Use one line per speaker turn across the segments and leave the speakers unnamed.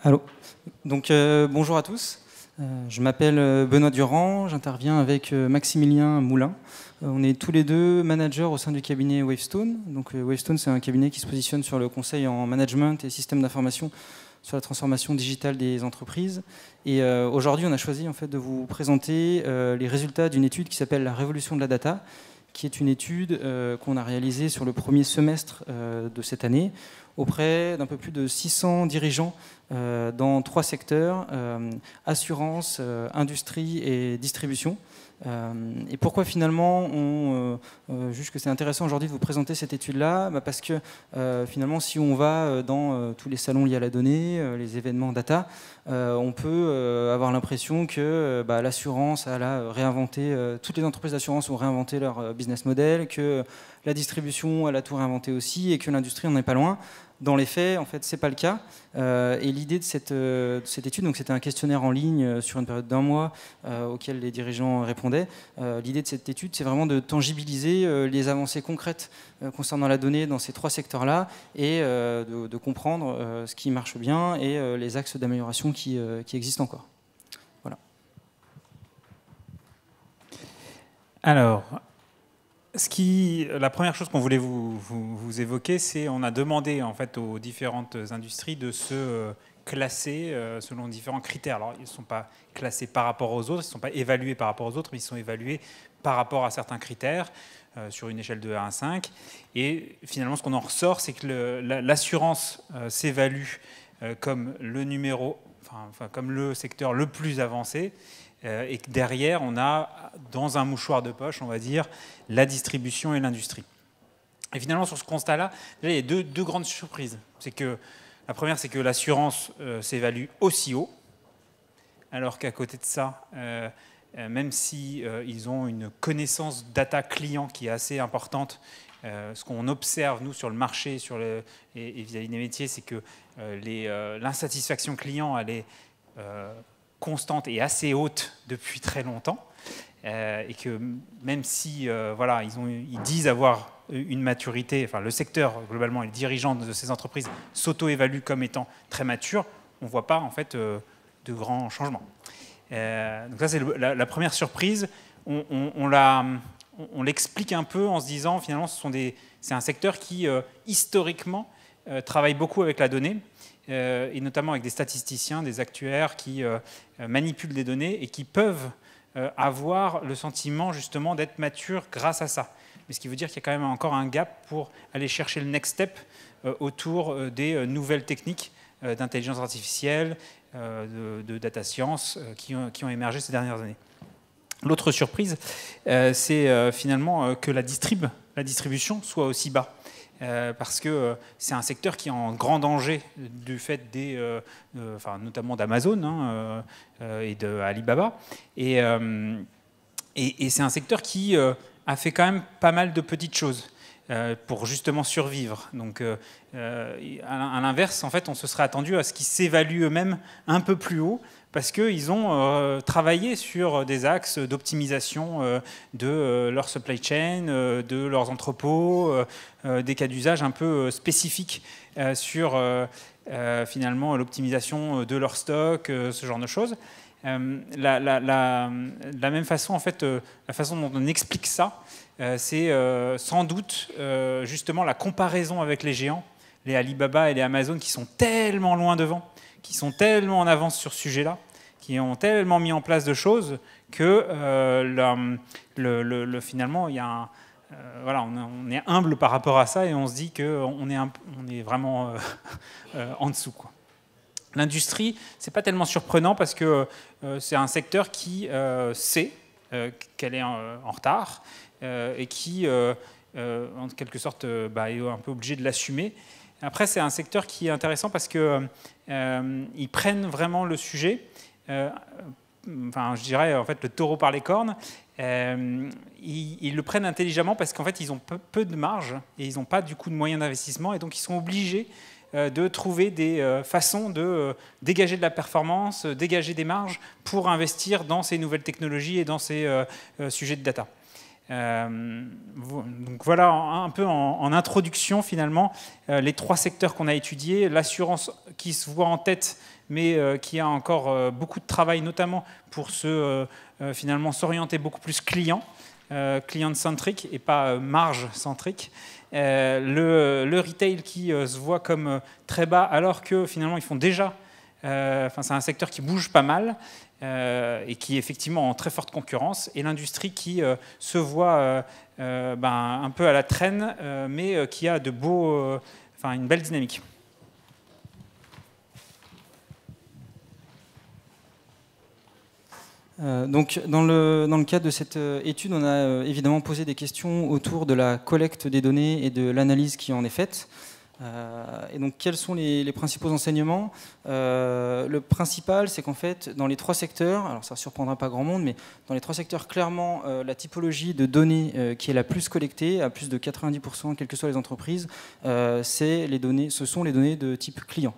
Allô. Donc bonjour à tous. Je m'appelle Benoît Durand, j'interviens avec Maximilien Moulin. On est tous les deux managers au sein du cabinet Wavestone. Donc Wavestone, c'est un cabinet qui se positionne sur le conseil en management et système d'information sur la transformation digitale des entreprises. Et aujourd'hui, on a choisi en fait de vous présenter les résultats d'une étude qui s'appelle La révolution de la data, qui est une étude qu'on a réalisée sur le premier semestre de cette année auprès d'un peu plus de 600 dirigeants dans 3 secteurs, assurance, industrie et distribution. Et pourquoi finalement on juge que c'est intéressant aujourd'hui de vous présenter cette étude-là? Parce que finalement, si on va dans tous les salons liés à la donnée, les événements data, on peut avoir l'impression que l'assurance a réinventé, toutes les entreprises d'assurance ont réinventé leur business model, que la distribution elle a tout réinventé aussi, et que l'industrie n'en est pas loin. Dans les faits, en fait, c'est pas le cas. Et l'idée de cette étude, donc c'était un questionnaire en ligne sur une période d'1 mois auquel les dirigeants répondaient. L'idée de cette étude, c'est vraiment de tangibiliser les avancées concrètes concernant la donnée dans ces 3 secteurs-là et de comprendre ce qui marche bien et les axes d'amélioration qui existent encore. Voilà.
Alors, la première chose qu'on voulait vous évoquer, c'est on a demandé en fait aux différentes industries de se classer selon différents critères. Alors, ils ne sont pas classés par rapport aux autres, ils ne sont pas évalués par rapport aux autres, mais ils sont évalués par rapport à certains critères sur une échelle de 1 à 5. Et finalement, ce qu'on en ressort, c'est que l'assurance s'évalue comme comme le secteur le plus avancé. Et que derrière, on a, dans un mouchoir de poche, on va dire, la distribution et l'industrie. Et finalement, sur ce constat-là, il y a deux grandes surprises. La première, c'est que l'assurance s'évalue aussi haut, alors qu'à côté de ça, même si ils ont une connaissance data client qui est assez importante, ce qu'on observe, nous, sur le marché et vis-à-vis des métiers, c'est que l'insatisfaction client, elle est constante et assez haute depuis très longtemps, et que même si ils disent avoir une maturité, enfin le secteur globalement et les dirigeants de ces entreprises s'auto-évaluent comme étant très matures, on ne voit pas en fait de grands changements. Donc ça c'est la première surprise. On l'explique un peu en se disant finalement c'est un secteur qui historiquement travaille beaucoup avec la donnée, et notamment avec des statisticiens, des actuaires qui manipulent des données et qui peuvent avoir le sentiment justement d'être matures grâce à ça. Mais ce qui veut dire qu'il y a quand même encore un gap pour aller chercher le next step autour des nouvelles techniques d'intelligence artificielle, de data science qui ont émergé ces dernières années. L'autre surprise, c'est finalement que la distribution soit aussi bas. Parce que c'est un secteur qui est en grand danger du fait notamment d'Amazon et d'Alibaba. Et c'est un secteur qui a fait quand même pas mal de petites choses pour justement survivre. Donc, à l'inverse, en fait, on se serait attendu à ce qu'ils s'évaluent eux-mêmes un peu plus haut, parce qu'ils ont travaillé sur des axes d'optimisation de leur supply chain, de leurs entrepôts, des cas d'usage un peu spécifiques sur finalement l'optimisation de leur stock, ce genre de choses. De la même façon, en fait, la façon dont on explique ça, c'est sans doute justement la comparaison avec les géants, les Alibaba et les Amazon, qui sont tellement loin devant, qui sont tellement en avance sur ce sujet-là, qui ont tellement mis en place de choses que finalement, il y a on est humble par rapport à ça et on se dit qu'on est vraiment en dessous, quoi. L'industrie, c'est pas tellement surprenant parce que c'est un secteur qui sait qu'elle est en retard et qui, en quelque sorte, est un peu obligé de l'assumer. Après, c'est un secteur qui est intéressant parce qu'ils prennent vraiment le sujet, je dirais en fait le taureau par les cornes. Ils le prennent intelligemment parce qu'en fait, ils ont peu de marge et ils n'ont pas du coup de moyens d'investissement, et donc ils sont obligés de trouver des façons de dégager de la performance, dégager des marges pour investir dans ces nouvelles technologies et dans ces sujets de data. Donc Donc voilà un peu en introduction finalement les 3 secteurs qu'on a étudiés. L'assurance qui se voit en tête, mais qui a encore beaucoup de travail, notamment pour finalement s'orienter beaucoup plus client-centrique et pas marge-centrique. Le retail qui se voit comme très bas, alors que finalement ils font déjà, c'est un secteur qui bouge pas mal et qui est effectivement en très forte concurrence, et l'industrie qui se voit un peu à la traîne, mais qui a une belle dynamique.
Donc, dans le cadre de cette étude, on a évidemment posé des questions autour de la collecte des données et de l'analyse qui en est faite. Et donc, quels sont les principaux enseignements? Le principal, c'est qu'en fait, dans les 3 secteurs, alors ça ne surprendra pas grand monde, mais dans les 3 secteurs, clairement, la typologie de données qui est la plus collectée, à plus de 90%, quelles que soient les entreprises, ce sont les données de type client.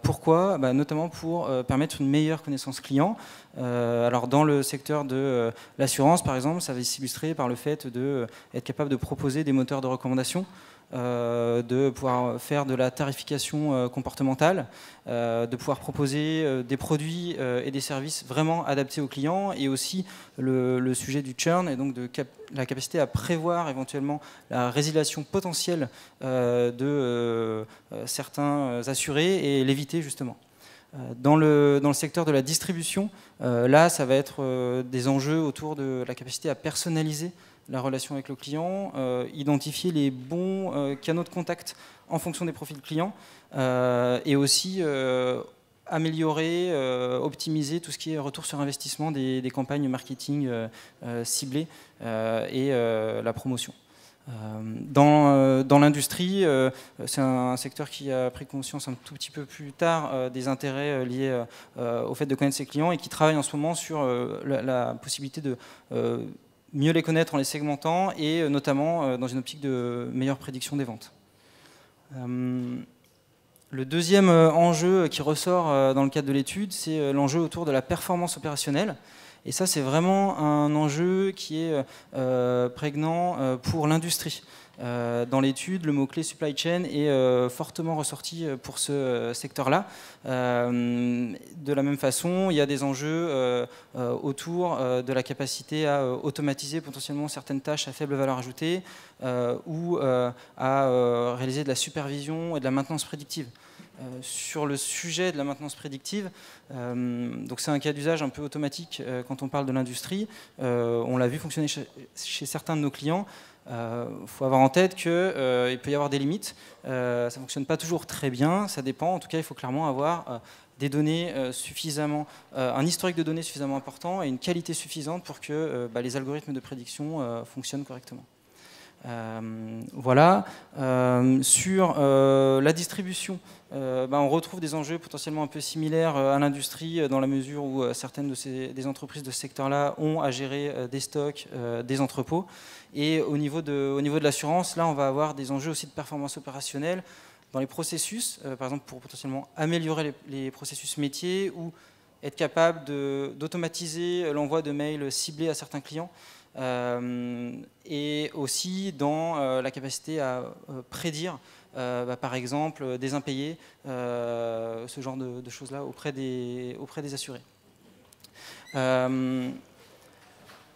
Pourquoi? Notamment pour permettre une meilleure connaissance client. Alors dans le secteur de l'assurance, par exemple, ça va s'illustrer par le fait d'être capable de proposer des moteurs de recommandation, de pouvoir faire de la tarification comportementale, de pouvoir proposer des produits et des services vraiment adaptés aux clients, et aussi le sujet du churn, et donc de la capacité à prévoir éventuellement la résiliation potentielle de certains assurés et l'éviter justement. Dans le secteur de la distribution, là ça va être des enjeux autour de la capacité à personnaliser la relation avec le client, identifier les bons canaux de contact en fonction des profils clients, et aussi améliorer, optimiser tout ce qui est retour sur investissement des campagnes marketing ciblées et la promotion. Dans l'industrie, c'est un secteur qui a pris conscience un tout petit peu plus tard des intérêts liés au fait de connaître ses clients, et qui travaille en ce moment sur la possibilité de mieux les connaître en les segmentant, et notamment dans une optique de meilleure prédiction des ventes. Le deuxième enjeu qui ressort dans le cadre de l'étude, c'est l'enjeu autour de la performance opérationnelle. Et ça, c'est vraiment un enjeu qui est prégnant pour l'industrie. Dans l'étude, le mot-clé supply chain est fortement ressorti pour ce secteur-là. De la même façon, il y a des enjeux autour de la capacité à automatiser potentiellement certaines tâches à faible valeur ajoutée, ou à réaliser de la supervision et de la maintenance prédictive. Sur le sujet de la maintenance prédictive, donc c'est un cas d'usage un peu automatique quand on parle de l'industrie. On l'a vu fonctionner chez certains de nos clients. Faut avoir en tête qu'il peut y avoir des limites. Ça ne fonctionne pas toujours très bien, ça dépend. En tout cas, il faut clairement avoir des données un historique de données suffisamment important et une qualité suffisante pour que les algorithmes de prédiction fonctionnent correctement. Voilà. Sur la distribution, on retrouve des enjeux potentiellement un peu similaires à l'industrie, dans la mesure où certaines des entreprises de ce secteur-là ont à gérer des stocks, des entrepôts. Et au niveau de l'assurance, là, on va avoir des enjeux aussi de performance opérationnelle dans les processus, par exemple pour potentiellement améliorer les processus métiers, ou être capable d'automatiser l'envoi de mails ciblés à certains clients. Et aussi dans la capacité à prédire, par exemple, des impayés, ce genre de choses-là auprès des assurés.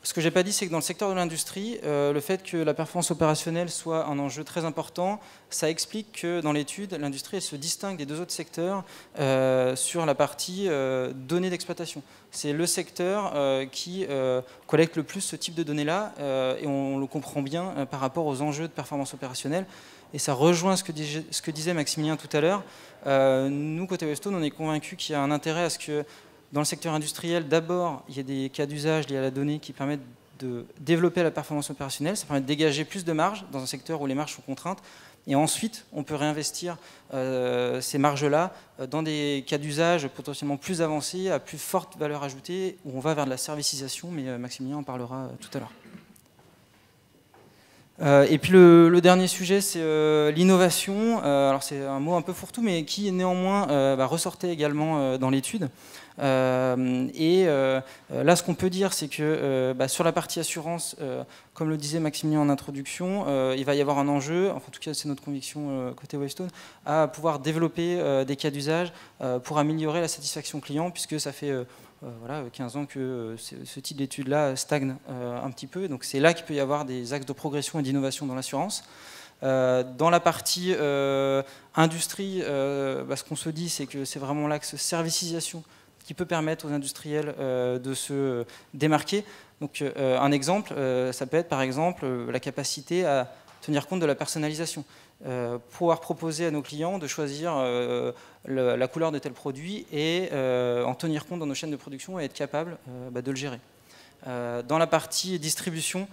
Ce que je n'ai pas dit, c'est que dans le secteur de l'industrie, le fait que la performance opérationnelle soit un enjeu très important, ça explique que dans l'étude, l'industrie se distingue des 2 autres secteurs sur la partie données d'exploitation. C'est le secteur qui collecte le plus ce type de données-là, et on le comprend bien par rapport aux enjeux de performance opérationnelle. Et ça rejoint ce que disait Maximilien tout à l'heure. Nous, côté Wavestone, on est convaincus qu'il y a un intérêt à ce que dans le secteur industriel, d'abord, il y a des cas d'usage liés à la donnée qui permettent de développer la performance opérationnelle. Ça permet de dégager plus de marge dans un secteur où les marges sont contraintes. Et ensuite, on peut réinvestir ces marges-là dans des cas d'usage potentiellement plus avancés, à plus forte valeur ajoutée, où on va vers de la servicisation, mais Maximilien en parlera tout à l'heure. Et puis le dernier sujet, c'est l'innovation. Alors c'est un mot un peu fourre-tout, mais qui néanmoins ressortait également dans l'étude. Là, ce qu'on peut dire, c'est que sur la partie assurance, comme le disait Maximilien en introduction, il va y avoir un enjeu, enfin, en tout cas c'est notre conviction côté Wavestone, à pouvoir développer des cas d'usage pour améliorer la satisfaction client, puisque ça fait 15 ans que ce type d'études-là stagne un petit peu. Donc c'est là qu'il peut y avoir des axes de progression et d'innovation dans l'assurance. Dans la partie industrie, ce qu'on se dit, c'est que c'est vraiment l'axe servicisation qui peut permettre aux industriels de se démarquer. Donc un exemple, ça peut être par exemple la capacité à tenir compte de la personnalisation. Pouvoir proposer à nos clients de choisir la couleur de tel produit et en tenir compte dans nos chaînes de production et être capable de le gérer. Dans la partie distribution,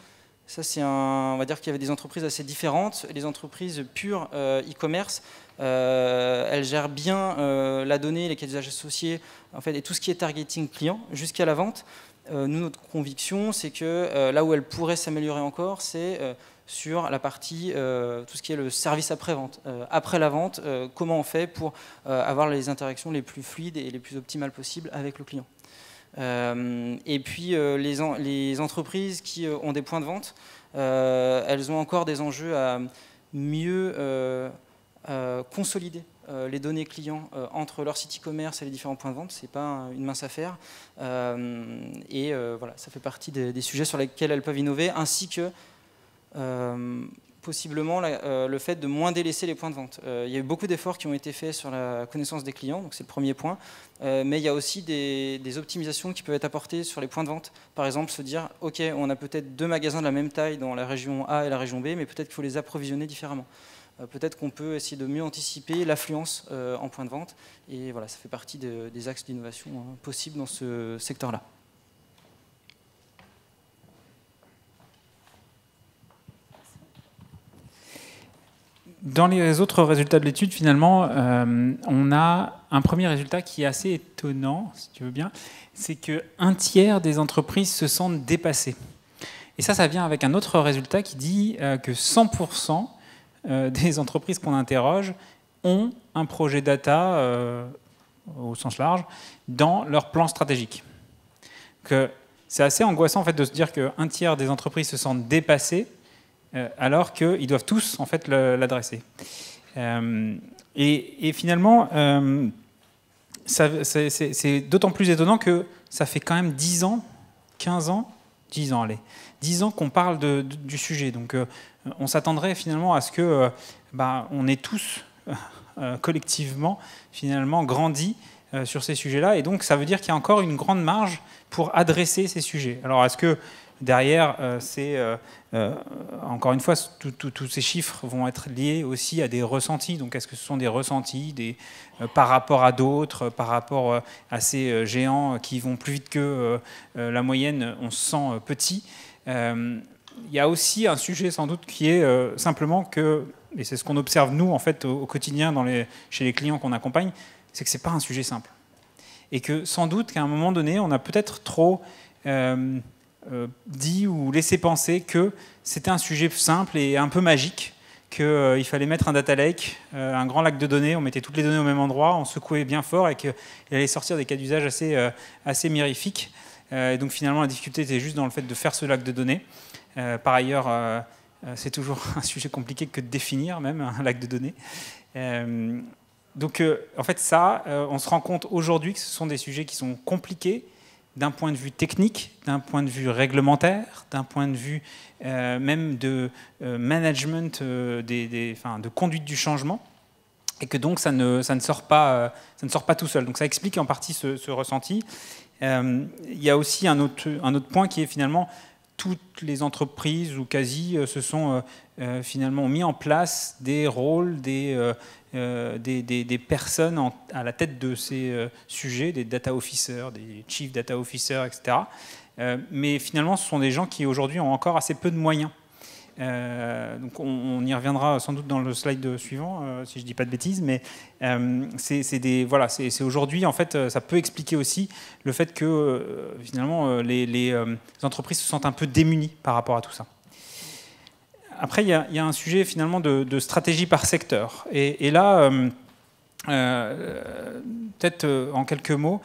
ça on va dire qu'il y avait des entreprises assez différentes. Les entreprises pures e-commerce, elles gèrent bien la donnée, les cas d'usage associés, en fait, et tout ce qui est targeting client jusqu'à la vente. Nous, notre conviction, c'est que là où elles pourraient s'améliorer encore, c'est sur la partie, tout ce qui est le service après-vente. Après la vente, comment on fait pour avoir les interactions les plus fluides et les plus optimales possibles avec le client. Et puis les entreprises qui ont des points de vente, elles ont encore des enjeux à mieux consolider les données clients entre leur site e-commerce et les différents points de vente. C'est pas une mince affaire. Voilà, ça fait partie des sujets sur lesquels elles peuvent innover, ainsi que possiblement le fait de moins délaisser les points de vente. Il y a eu beaucoup d'efforts qui ont été faits sur la connaissance des clients, donc c'est le premier point, mais il y a aussi des optimisations qui peuvent être apportées sur les points de vente. Par exemple, se dire, ok, on a peut-être 2 magasins de la même taille dans la région A et la région B, mais peut-être qu'il faut les approvisionner différemment. Peut-être qu'on peut essayer de mieux anticiper l'affluence en points de vente, et voilà, ça fait partie des axes d'innovation possibles dans ce secteur-là.
Dans les autres résultats de l'étude, finalement, on a un premier résultat qui est assez étonnant, si tu veux bien, c'est qu'un tiers des entreprises se sentent dépassées. Et ça vient avec un autre résultat qui dit que 100% des entreprises qu'on interroge ont un projet data, au sens large, dans leur plan stratégique. C'est assez angoissant en fait, de se dire qu'un tiers des entreprises se sentent dépassées, alors qu'ils doivent tous en fait l'adresser. Et finalement, c'est d'autant plus étonnant que ça fait quand même 10 ans, 15 ans, 10 ans, allez, 10 ans qu'on parle du sujet. Donc on s'attendrait finalement à ce que on ait tous collectivement finalement grandi sur ces sujets-là. Et donc ça veut dire qu'il y a encore une grande marge pour adresser ces sujets. Alors est-ce que derrière, encore une fois, tous ces chiffres vont être liés aussi à des ressentis. Donc, est-ce que ce sont des ressentis par rapport à d'autres, par rapport à ces géants qui vont plus vite que la moyenne, on se sent petit. Il y a aussi un sujet sans doute qui est simplement que, et c'est ce qu'on observe nous en fait au quotidien chez les clients qu'on accompagne, c'est que c'est pas un sujet simple. Et que sans doute qu'à un moment donné, on a peut-être trop dit ou laissé penser que c'était un sujet simple et un peu magique, qu'il fallait mettre un data lake, un grand lac de données, on mettait toutes les données au même endroit, on secouait bien fort et qu'il allait sortir des cas d'usage assez mirifiques. Et donc finalement, la difficulté était juste dans le fait de faire ce lac de données. Par ailleurs, c'est toujours un sujet compliqué que de définir même un lac de données. Donc en fait on se rend compte aujourd'hui que ce sont des sujets qui sont compliqués, d'un point de vue technique, d'un point de vue réglementaire, d'un point de vue même de management, de conduite du changement, et que donc ça ne sort pas tout seul. Donc ça explique en partie ce ressenti. Il y a aussi un autre point qui est finalement toutes les entreprises ou quasi se sont finalement mis en place des rôles, des personnes à la tête de ces sujets, des data officers, des chief data officers, etc. Mais finalement, ce sont des gens qui aujourd'hui ont encore assez peu de moyens. Donc on y reviendra sans doute dans le slide suivant, si je ne dis pas de bêtises, mais c'est aujourd'hui, en fait, ça peut expliquer aussi le fait que finalement les entreprises se sentent un peu démunies par rapport à tout ça. après, il y a un sujet finalement de stratégie par secteur. Et là, peut-être en quelques mots,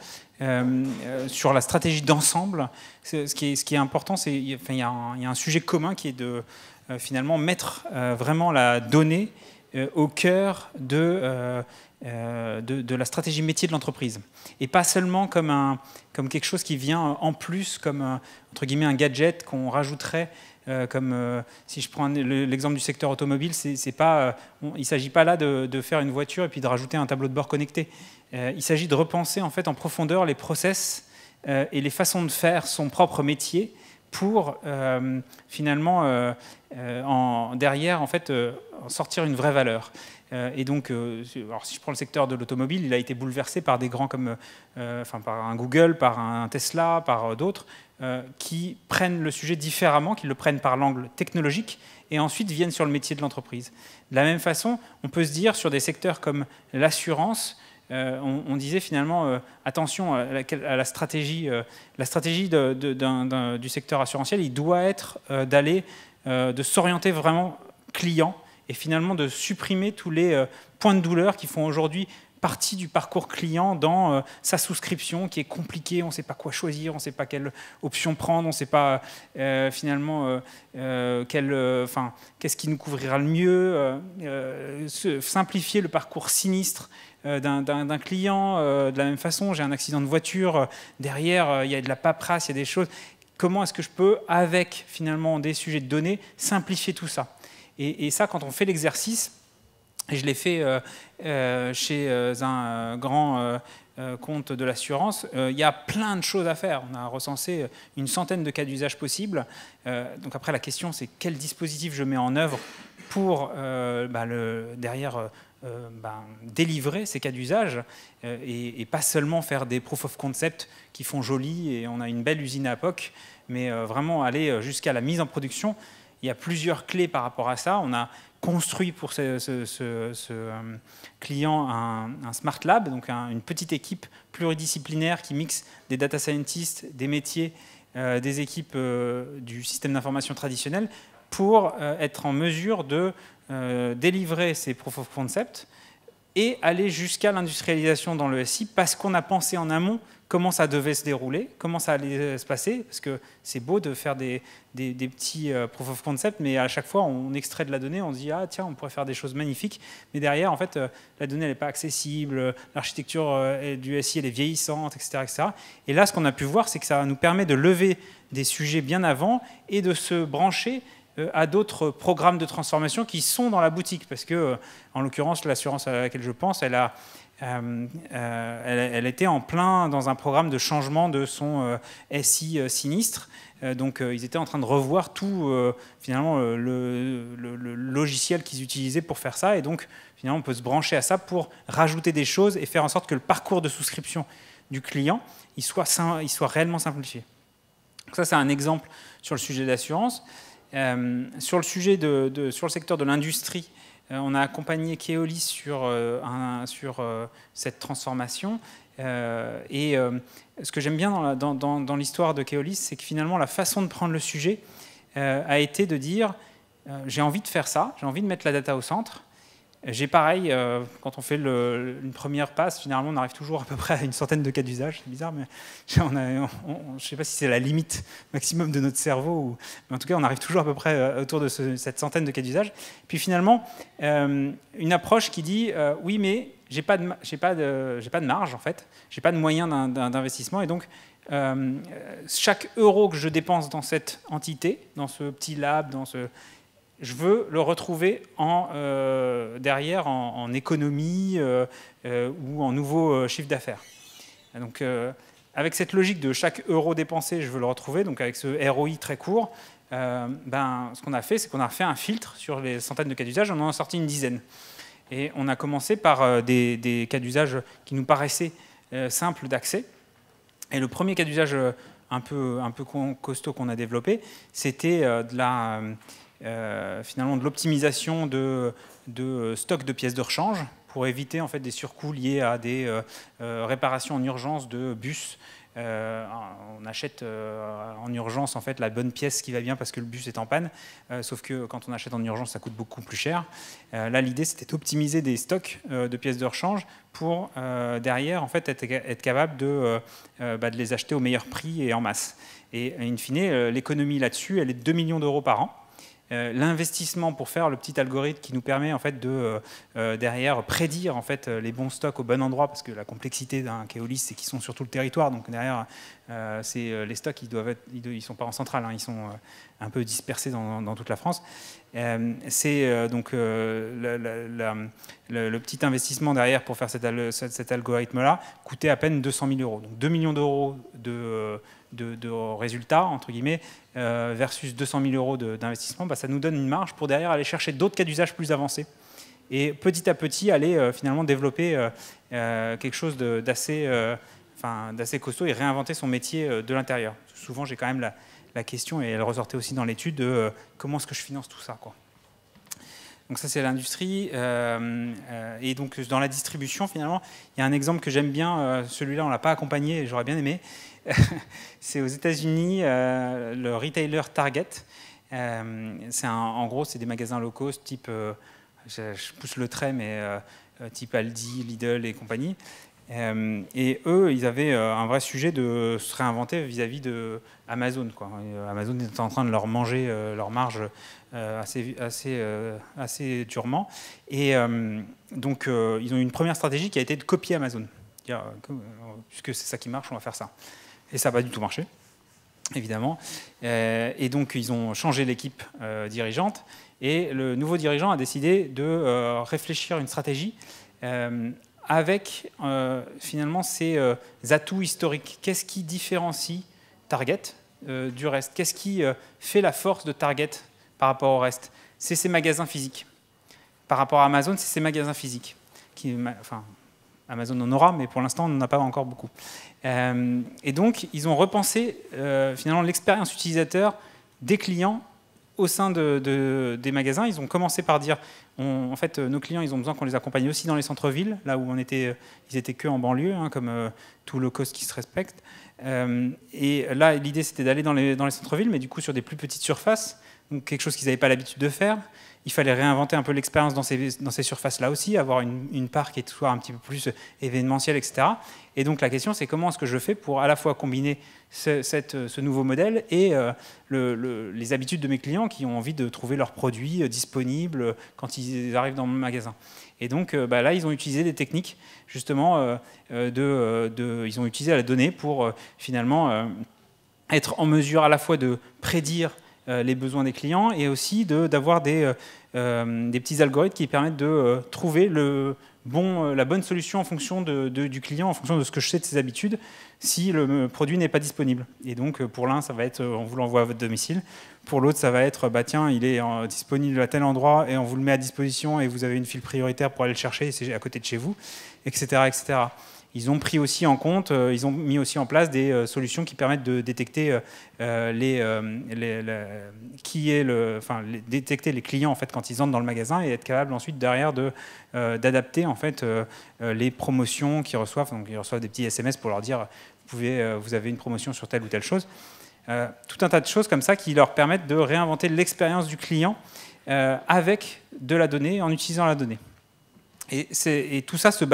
sur la stratégie d'ensemble, ce qui est important, c'est il y a un sujet commun qui est de finalement mettre vraiment la donnée au cœur de la stratégie métier de l'entreprise. Et pas seulement comme quelque chose qui vient en plus, comme entre guillemets un gadget qu'on rajouterait. Si je prends l'exemple du secteur automobile, il ne s'agit pas là de faire une voiture et puis de rajouter un tableau de bord connecté. Il s'agit de repenser en fait en profondeur les process et les façons de faire son propre métier pour finalement derrière en fait sortir une vraie valeur. Et donc, alors si je prends le secteur de l'automobile, il a été bouleversé par des grands comme, par un Google, par un Tesla, par d'autres, qui prennent le sujet différemment, qui le prennent par l'angle technologique, et ensuite viennent sur le métier de l'entreprise. De la même façon, on peut se dire sur des secteurs comme l'assurance, on disait finalement attention à la stratégie du secteur assurantiel, il doit être de s'orienter vraiment client et finalement de supprimer tous les points de douleur qui font aujourd'hui partie du parcours client dans sa souscription qui est compliquée, on ne sait pas quoi choisir, on ne sait pas quelle option prendre, on ne sait pas finalement qu'est-ce qui nous couvrira le mieux, simplifier le parcours sinistre d'un client. De la même façon, j'ai un accident de voiture, derrière il y a de la paperasse, il y a des choses. Comment est-ce que je peux, avec finalement des sujets de données, simplifier tout ça ? Et ça, quand on fait l'exercice, et je l'ai fait chez un grand compte de l'assurance, il y a plein de choses à faire. On a recensé une centaine de cas d'usage possibles. Donc après, la question, c'est quel dispositif je mets en œuvre pour derrière délivrer ces cas d'usage et pas seulement faire des proof of concept qui font joli et on a une belle usine à POC, mais vraiment aller jusqu'à la mise en production. Il y a plusieurs clés par rapport à ça. On a construit pour ce client un Smart Lab, donc une petite équipe pluridisciplinaire qui mixe des data scientists, des métiers, des équipes du système d'information traditionnel pour être en mesure de délivrer ces proof of concept et aller jusqu'à l'industrialisation dans le SI parce qu'on a pensé en amont comment ça devait se dérouler, comment ça allait se passer, parce que c'est beau de faire des petits proof of concept, mais à chaque fois, on extrait de la donnée, on se dit « Ah tiens, on pourrait faire des choses magnifiques », mais derrière, en fait, la donnée n'est pas accessible, l'architecture du SI, elle est vieillissante, etc., etc. Et là, ce qu'on a pu voir, c'est que ça nous permet de lever des sujets bien avant et de se brancher à d'autres programmes de transformation qui sont dans la boutique, parce que, en l'occurrence, l'assurance à laquelle je pense, elle était en plein dans un programme de changement de son SI sinistre. Donc, ils étaient en train de revoir tout, finalement, le logiciel qu'ils utilisaient pour faire ça. Et donc, finalement, on peut se brancher à ça pour rajouter des choses et faire en sorte que le parcours de souscription du client il soit réellement simplifié. Donc ça, c'est un exemple sur le sujet de l'assurance. Sur le secteur de l'industrie, on a accompagné Keolis sur cette transformation. Ce que j'aime bien dans l'histoire de Keolis, c'est que finalement, la façon de prendre le sujet a été de dire j'ai envie de faire ça, j'ai envie de mettre la data au centre. J'ai pareil, quand on fait une première passe, finalement, on arrive toujours à peu près à une centaine de cas d'usage. C'est bizarre, mais je ne sais pas si c'est la limite maximum de notre cerveau. Mais en tout cas, on arrive toujours à peu près autour de cette centaine de cas d'usage. Puis finalement, une approche qui dit oui, mais j'ai pas de marge, en fait. J'ai pas de moyen d'investissement. Et donc, chaque euro que je dépense dans cette entité, dans ce petit lab, je veux le retrouver derrière en économie ou en nouveau chiffre d'affaires. Donc, avec cette logique de chaque euro dépensé, je veux le retrouver, donc avec ce ROI très court, ce qu'on a fait, c'est qu'on a fait un filtre sur les centaines de cas d'usage, on en a sorti une dizaine. Et on a commencé par des cas d'usage qui nous paraissaient simples d'accès. Et le premier cas d'usage un peu costaud qu'on a développé, c'était finalement de l'optimisation de stock de pièces de rechange pour éviter en fait des surcoûts liés à des réparations en urgence de bus on achète en urgence en fait la bonne pièce qui va bien parce que le bus est en panne, sauf que quand on achète en urgence, ça coûte beaucoup plus cher. Là, l'idée, c'était d'optimiser des stocks de pièces de rechange pour derrière en fait être capable de les acheter au meilleur prix et en masse. Et in fine, l'économie là-dessus, elle est de 2 millions d'euros par an. L'investissement pour faire le petit algorithme qui nous permet en fait de derrière prédire en fait les bons stocks au bon endroit, parce que la complexité d'un Keolis, c'est qu'ils sont sur tout le territoire, donc derrière les stocks ils sont pas en centrale, hein, ils sont un peu dispersés dans toute la France. C'est donc le petit investissement derrière pour faire cet algorithme-là coûtait à peine 200 000 euros. Donc 2 millions d'euros de résultats, entre guillemets, versus 200 000 euros d'investissement, ça nous donne une marge pour derrière aller chercher d'autres cas d'usage plus avancés et petit à petit aller finalement développer quelque chose d'assez costaud et réinventer son métier de l'intérieur. Souvent, j'ai quand même la question, et elle ressortait aussi dans l'étude, de comment est-ce que je finance tout ça, quoi. Donc ça, c'est l'industrie. Et donc dans la distribution, finalement, il y a un exemple que j'aime bien. Celui-là, on ne l'a pas accompagné, et j'aurais bien aimé. C'est aux États-Unis, le retailer Target. En gros, c'est des magasins low cost, type, je pousse le trait, mais type Aldi, Lidl et compagnie. Et eux, ils avaient un vrai sujet de se réinventer vis-à-vis de Amazon, quoi. Amazon était en train de leur manger leur marge assez durement. Et donc, ils ont eu une première stratégie qui a été de copier Amazon. Puisque c'est ça qui marche, on va faire ça. Et ça n'a pas du tout marché, évidemment. Et donc, ils ont changé l'équipe dirigeante. Et le nouveau dirigeant a décidé de réfléchir à une stratégie avec finalement ces atouts historiques. Qu'est-ce qui différencie Target du reste? Qu'est-ce qui fait la force de Target par rapport au reste? C'est ses magasins physiques. Par rapport à Amazon, c'est ses magasins physiques. Amazon en aura, mais pour l'instant, on n'en a pas encore beaucoup. Et donc, ils ont repensé finalement l'expérience utilisateur des clients au sein des magasins. Ils ont commencé par dire, en fait, nos clients, ils ont besoin qu'on les accompagne aussi dans les centres-villes, là où ils étaient que en banlieue, hein, comme tout low cost qui se respecte. Et là, l'idée, c'était d'aller dans les centres-villes, mais du coup, sur des plus petites surfaces, donc quelque chose qu'ils n'avaient pas l'habitude de faire. Il fallait réinventer un peu l'expérience dans ces surfaces-là aussi, avoir une part qui soit un petit peu plus événementielle, etc. Et donc la question, c'est comment est-ce que je fais pour à la fois combiner ce nouveau modèle et les habitudes de mes clients qui ont envie de trouver leurs produits disponibles quand ils arrivent dans mon magasin. Et donc là, ils ont utilisé des techniques, justement, ils ont utilisé la donnée pour finalement être en mesure à la fois de prédire les besoins des clients et aussi d'avoir des petits algorithmes qui permettent de trouver la bonne solution en fonction du client, en fonction de ce que je sais de ses habitudes, si le produit n'est pas disponible. Et donc pour l'un, ça va être on vous l'envoie à votre domicile. Pour l'autre, ça va être tiens, il est disponible à tel endroit et on vous le met à disposition et vous avez une file prioritaire pour aller le chercher, c'est à côté de chez vous, etc., etc. Ils ont pris aussi en compte, ils ont mis aussi en place des solutions qui permettent de détecter détecter les clients en fait quand ils entrent dans le magasin et être capable ensuite derrière d'adapter en fait les promotions qu'ils reçoivent. Donc ils reçoivent des petits SMS pour leur dire vous avez une promotion sur telle ou telle chose. Tout un tas de choses comme ça qui leur permettent de réinventer l'expérience du client avec de la donnée, en utilisant la donnée. Et tout ça se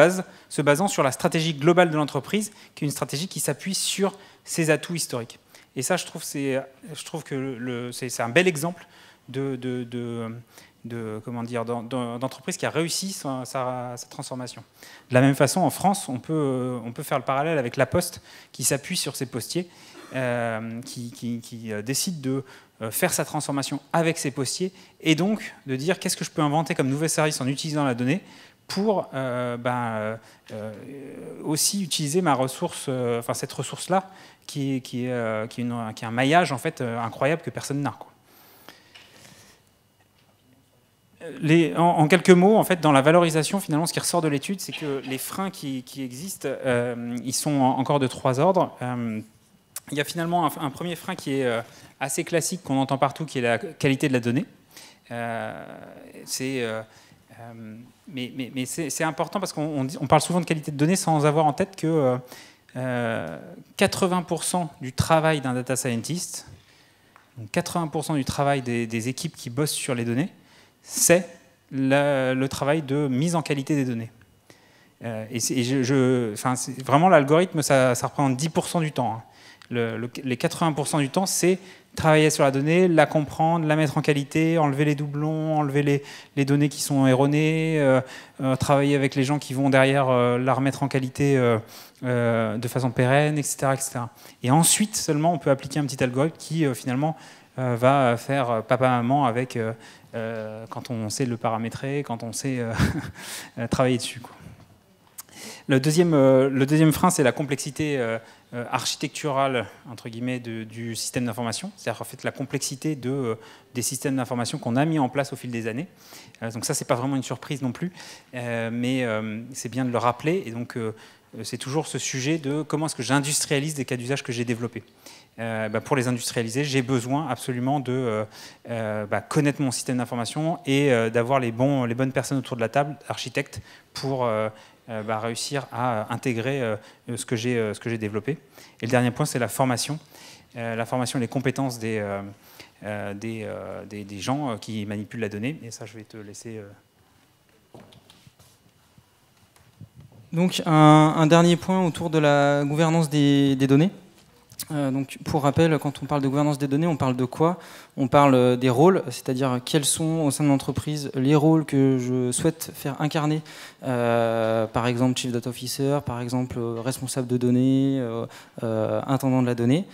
basant sur la stratégie globale de l'entreprise, qui est une stratégie qui s'appuie sur ses atouts historiques. Et ça, je trouve que c'est un bel exemple d'entreprise qui a réussi sa transformation. De la même façon, en France, on peut faire le parallèle avec La Poste, qui s'appuie sur ses postiers, qui décide de faire sa transformation avec ses postiers, et donc de dire qu'est-ce que je peux inventer comme nouvel service en utilisant la donnée pour aussi utiliser ma ressource, cette ressource-là, qui est un maillage en fait incroyable que personne n'a. En quelques mots, en fait, dans la valorisation, finalement, ce qui ressort de l'étude, c'est que les freins qui existent, ils sont encore de 3 ordres. Il y a finalement un premier frein qui est assez classique, qu'on entend partout, qui est la qualité de la donnée. Mais c'est important parce qu'on parle souvent de qualité de données sans avoir en tête que 80% du travail d'un data scientist, donc 80% du travail des équipes qui bossent sur les données, c'est le travail de mise en qualité des données. Vraiment, l'algorithme, ça représente 10% du temps. Hein. Les 80% du temps, c'est travailler sur la donnée, la comprendre, la mettre en qualité, enlever les doublons, enlever les données qui sont erronées, travailler avec les gens qui vont derrière la remettre en qualité de façon pérenne, etc., etc. Et ensuite, seulement, on peut appliquer un petit algorithme qui, finalement, va faire papa-maman avec quand on sait le paramétrer, quand on sait travailler dessus, quoi. Le deuxième frein, c'est la complexité architecturale, entre guillemets, du système d'information. C'est-à-dire en fait la complexité des systèmes d'information qu'on a mis en place au fil des années. Donc ça, c'est pas vraiment une surprise non plus, mais c'est bien de le rappeler. Et donc, c'est toujours ce sujet de comment est-ce que j'industrialise des cas d'usage que j'ai développés. Pour les industrialiser, j'ai besoin absolument de connaître mon système d'information et d'avoir les bonnes personnes autour de la table, architectes, pour réussir à intégrer ce que j'ai développé. Et le dernier point, c'est la formation. La formation et les compétences des gens qui manipulent la donnée. Et ça, je vais te laisser...
Donc, un dernier point autour de la gouvernance des données. Donc, pour rappel, quand on parle de gouvernance des données, on parle de quoi? On parle des rôles, c'est-à-dire quels sont au sein de l'entreprise les rôles que je souhaite faire incarner, par exemple Chief Data Officer, par exemple responsable de données, intendant de la donnée.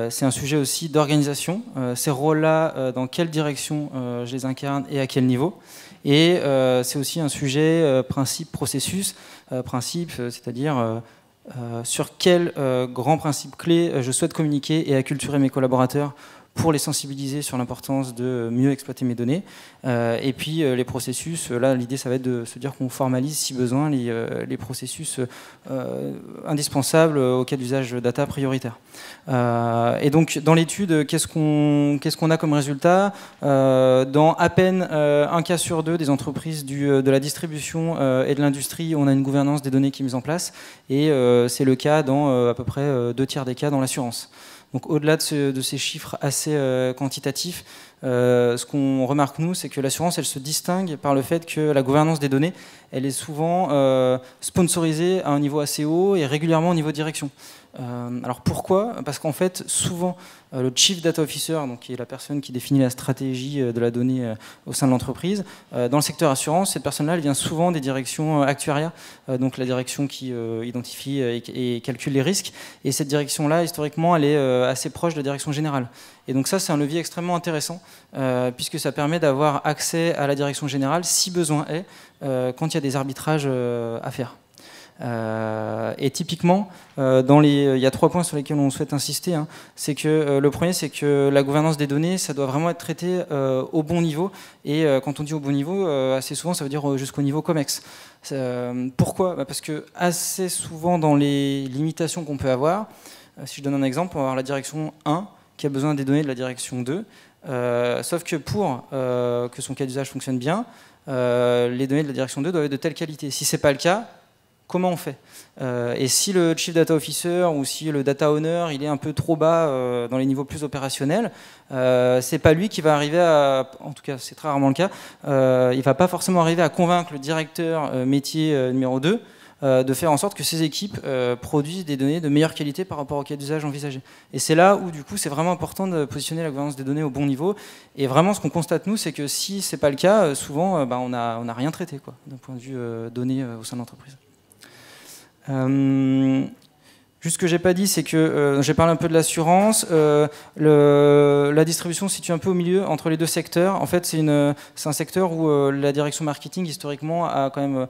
C'est un sujet aussi d'organisation. Ces rôles-là, dans quelle direction je les incarne et à quel niveau? Et c'est aussi un sujet principe, processus. Principe, c'est-à-dire... sur quels grands principes clés je souhaite communiquer et acculturer mes collaborateurs pour les sensibiliser sur l'importance de mieux exploiter mes données. Et puis les processus, là l'idée ça va être de se dire qu'on formalise si besoin les processus indispensables au cas d'usage data prioritaire. Et donc dans l'étude, qu'est-ce qu'on a comme résultat? Dans à peine un cas sur deux des entreprises de la distribution et de l'industrie, on a une gouvernance des données qui est mise en place, et c'est le cas dans à peu près 2/3 des cas dans l'assurance. Donc au-delà de ces chiffres assez quantitatifs, ce qu'on remarque nous, c'est que l'assurance, elle se distingue par le fait que la gouvernance des données, elle est souvent sponsorisée à un niveau assez haut et régulièrement au niveau direction. Alors pourquoi? Parce qu'en fait, souvent, le Chief Data Officer, donc qui est la personne qui définit la stratégie de la donnée au sein de l'entreprise, dans le secteur assurance, cette personne-là, elle vient souvent des directions actuariat, donc la direction qui identifie et calcule les risques. Et cette direction-là, historiquement, elle est assez proche de la direction générale. Et donc ça, c'est un levier extrêmement intéressant, puisque ça permet d'avoir accès à la direction générale, si besoin est, quand il y a des arbitrages à faire. Et typiquement, il y a 3 points sur lesquels on souhaite insister. Hein. C'est que le premier, c'est que la gouvernance des données, ça doit vraiment être traité au bon niveau. Et quand on dit au bon niveau, assez souvent, ça veut dire jusqu'au niveau COMEX. Pourquoi? Parce que assez souvent, dans les limitations qu'on peut avoir, si je donne un exemple, on va avoir la direction 1 qui a besoin des données de la direction 2. Sauf que pour que son cas d'usage fonctionne bien, les données de la direction 2 doivent être de telle qualité. Si ce n'est pas le cas, comment on fait? Et si le Chief Data Officer ou si le Data Owner il est un peu trop bas dans les niveaux plus opérationnels, c'est pas lui qui va arriver à, en tout cas c'est très rarement le cas, il va pas forcément arriver à convaincre le directeur métier numéro 2 de faire en sorte que ces équipes produisent des données de meilleure qualité par rapport au cas d'usage envisagé. Et c'est là où du coup c'est vraiment important de positionner la gouvernance des données au bon niveau. Et vraiment ce qu'on constate nous, c'est que si c'est pas le cas, souvent on a rien traité d'un point de vue données au sein de l'entreprise. Juste ce que j'ai pas dit, c'est que j'ai parlé un peu de l'assurance. La distribution se situe un peu au milieu entre les deux secteurs. En fait, c'est un secteur où la direction marketing historiquement a quand même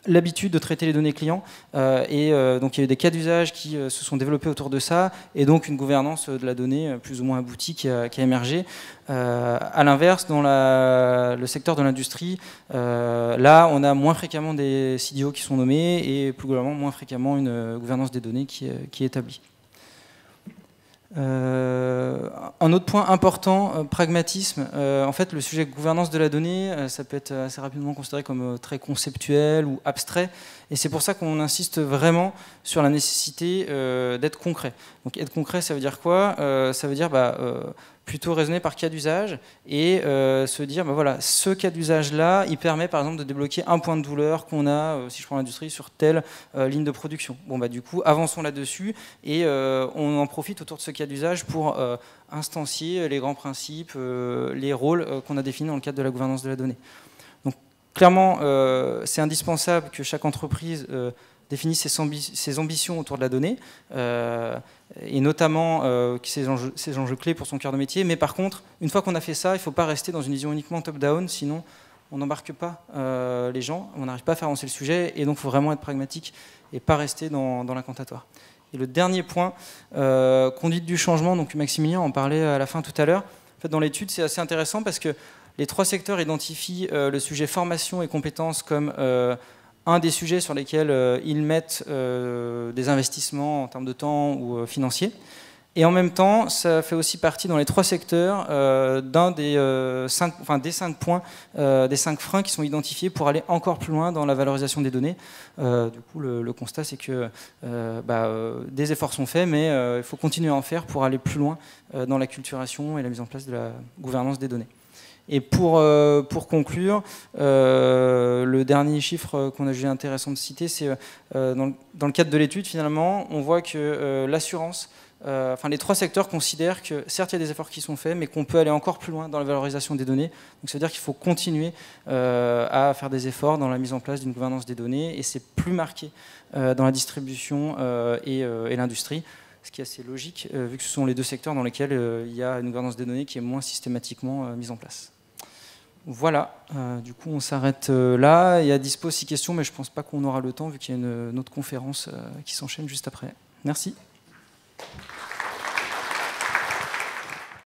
l'habitude de traiter les données clients, donc il y a eu des cas d'usage qui se sont développés autour de ça, et donc une gouvernance de la donnée plus ou moins aboutie qui a émergé. À l'inverse, dans le secteur de l'industrie, là on a moins fréquemment des CDO qui sont nommés et plus globalement moins fréquemment une gouvernance des données qui est établie. Un autre point important, pragmatisme. En fait, le sujet de gouvernance de la donnée, ça peut être assez rapidement considéré comme très conceptuel ou abstrait. Et c'est pour ça qu'on insiste vraiment sur la nécessité d'être concret. Donc être concret, ça veut dire quoi? Ça veut dire plutôt raisonner par cas d'usage et se dire, voilà, ce cas d'usage-là, il permet par exemple de débloquer un point de douleur qu'on a, si je prends l'industrie, sur telle ligne de production. Bon, du coup, avançons là-dessus et on en profite autour de ce cas d'usage pour instancier les grands principes, les rôles qu'on a définis dans le cadre de la gouvernance de la donnée. Donc, clairement, c'est indispensable que chaque entreprise définisse ses ambitions autour de la donnée, et notamment ses enjeux clés pour son cœur de métier. Mais par contre, une fois qu'on a fait ça, il ne faut pas rester dans une vision uniquement top-down, sinon on n'embarque pas les gens, on n'arrive pas à faire avancer le sujet, et donc il faut vraiment être pragmatique et pas rester dans l'incantatoire. Et le dernier point, conduite du changement, donc Maximilien en parlait à la fin tout à l'heure. En fait, dans l'étude, c'est assez intéressant parce que les 3 secteurs identifient le sujet formation et compétences comme un des sujets sur lesquels ils mettent des investissements en termes de temps ou financiers. Et en même temps, ça fait aussi partie dans les 3 secteurs d'un des 5 points, des 5 freins qui sont identifiés pour aller encore plus loin dans la valorisation des données. Du coup, le constat, c'est que des efforts sont faits, mais il faut continuer à en faire pour aller plus loin dans l'acculturation et la mise en place de la gouvernance des données. Et pour conclure, le dernier chiffre qu'on a jugé intéressant de citer, c'est dans le cadre de l'étude, finalement, on voit que l'assurance, les 3 secteurs considèrent que certes il y a des efforts qui sont faits, mais qu'on peut aller encore plus loin dans la valorisation des données. Donc ça veut dire qu'il faut continuer à faire des efforts dans la mise en place d'une gouvernance des données, et c'est plus marqué dans la distribution et l'industrie. Ce qui est assez logique, vu que ce sont les 2 secteurs dans lesquels il y a une gouvernance des données qui est moins systématiquement mise en place. Voilà, du coup on s'arrête là. Il y a dispo 6 questions, mais je ne pense pas qu'on aura le temps vu qu'il y a une autre conférence qui s'enchaîne juste après. Merci.